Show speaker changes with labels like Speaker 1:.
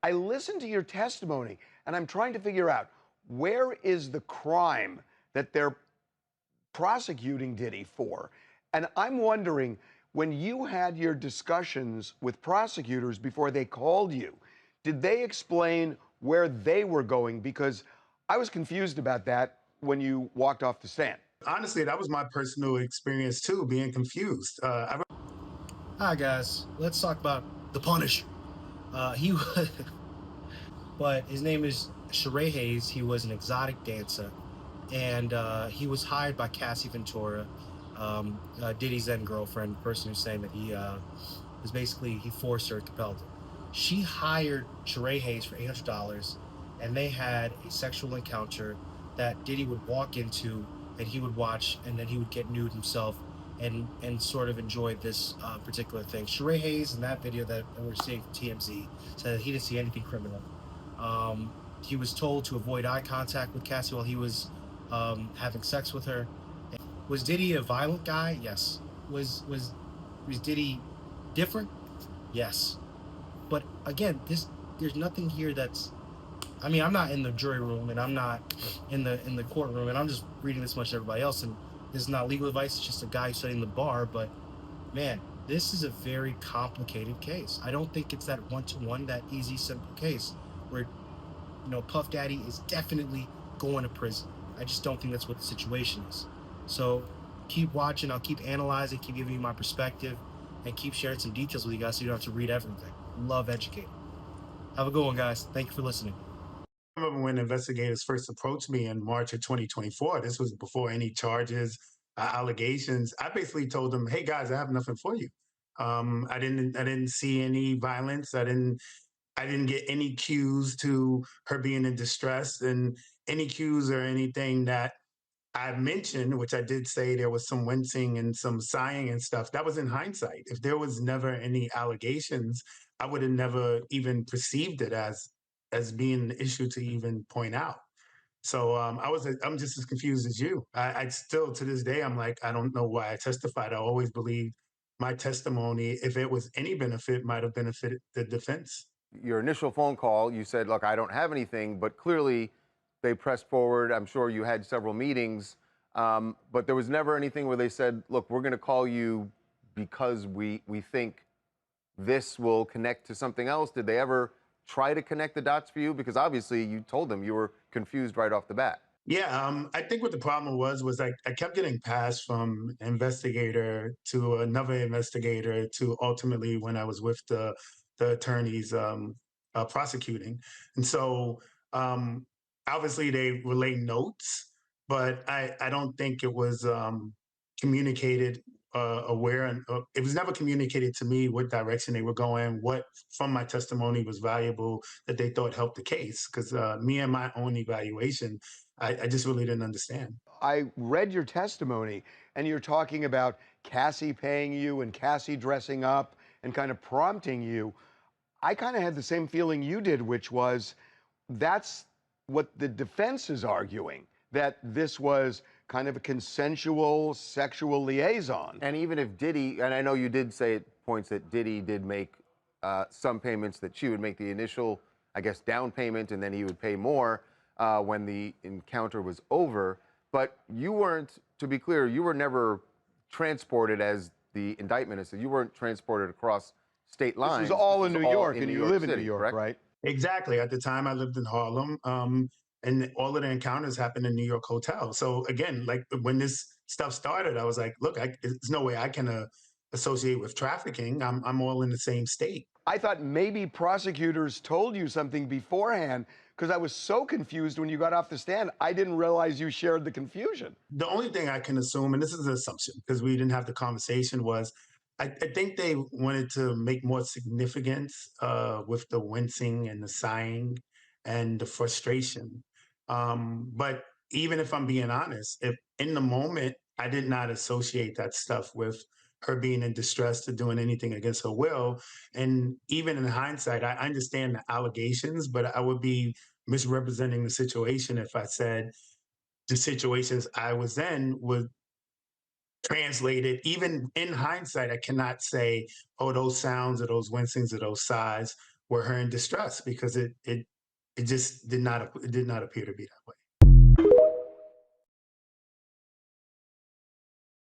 Speaker 1: I listened to your testimony and I'm trying to figure out where is the crime that they're prosecuting Diddy for. And I'm wondering, when you had your discussions with prosecutors before they called you, did they explain where they were going? Because I was confused about that when you walked off the stand.
Speaker 2: Honestly, that was my personal experience too, being confused.
Speaker 3: Hi guys, let's talk about the Punisher. He was, but his name is Sheree Hayes. He was an exotic dancer, and he was hired by Cassie Ventura, Diddy's then girlfriend, the person who's saying that he was basically he forced her, compelled her. She hired Sheree Hayes for $800, and they had a sexual encounter that Diddy would walk into, and he would watch, and then he would get nude himself, and sort of enjoy this particular thing. Sheree Hayes in that video that we're seeing from TMZ said that he didn't see anything criminal. He was told to avoid eye contact with Cassie while he was having sex with her. Was Diddy a violent guy? Yes. Was Diddy different? Yes. But again, there's nothing here that's. I mean, I'm not in the jury room and I'm not in the courtroom, and I'm just reading this much as everybody else. And this is not legal advice. It's just a guy studying the bar. But man, this is a very complicated case. I don't think it's that one-to-one, that easy, simple case where Puff Daddy is definitely going to prison. I just don't think that's what the situation is. So keep watching. I'll keep analyzing, keep giving you my perspective, and keep sharing some details with you guys so you don't have to read everything. Love educating. Have a good one, guys. Thank you for listening.
Speaker 2: I remember when investigators first approached me in March of 2024. This was before any charges, allegations. I basically told them, "Hey guys, I have nothing for you. I didn't see any violence. I didn't get any cues to her being in distress, and any cues or anything that I mentioned, which I did say there was some wincing and some sighing and stuff. That was in hindsight. If there was never any allegations, I would have never even perceived it as being an issue to even point out. So I'm just as confused as you. I still to this day I'm like, I don't know why I testified. I always believed my testimony, if it was any benefit, might have benefited the defense.
Speaker 1: Your initial phone call, you said, look, I don't have anything, but clearly they pressed forward. I'm sure you had several meetings, but there was never anything where they said, look, we're going to call you because we think this will connect to something else. Did they ever try to connect the dots for you? Because obviously you told them you were confused right off the bat.
Speaker 2: Yeah, I think what the problem was I kept getting passed from investigator to another investigator to ultimately when I was with the attorneys prosecuting, and so um, obviously they relay notes, but I don't think it was communicated aware, and it was never communicated to me what direction they were going, what from my testimony was valuable that they thought helped the case, because me and my own evaluation. I just really didn't understand.
Speaker 1: I read your testimony, and you're talking about Cassie paying you and Cassie dressing up and kind of prompting you. I kind of had the same feeling you did, which was that's what the defense is arguing, that this was kind of a consensual sexual liaison. And even if Diddy, and I know you did say at points that Diddy did make some payments, that she would make the initial, I guess, down payment, and then he would pay more when the encounter was over. But you weren't, to be clear, you were never transported, as the indictment is. So you weren't transported across state lines. This was all in New York, and you live in New York, correct? Right?
Speaker 2: Exactly. At the time, I lived in Harlem, and all of the encounters happened in New York hotel. So again, like when this stuff started, I was like, look, there's no way I can associate with trafficking. I'm all in the same state.
Speaker 1: I thought maybe prosecutors told you something beforehand, because I was so confused when you got off the stand. I didn't realize you shared the confusion.
Speaker 2: The only thing I can assume, and this is an assumption because we didn't have the conversation, was I think they wanted to make more significance with the wincing and the sighing and the frustration. But even if I'm being honest, if in the moment I did not associate that stuff with her being in distress to doing anything against her will. And even in hindsight, I understand the allegations, but I would be misrepresenting the situation if I said the situations I was in would translate it. Even in hindsight, I cannot say, oh, those sounds or those wincings or those sighs were her in distress because it just did not appear to be that way.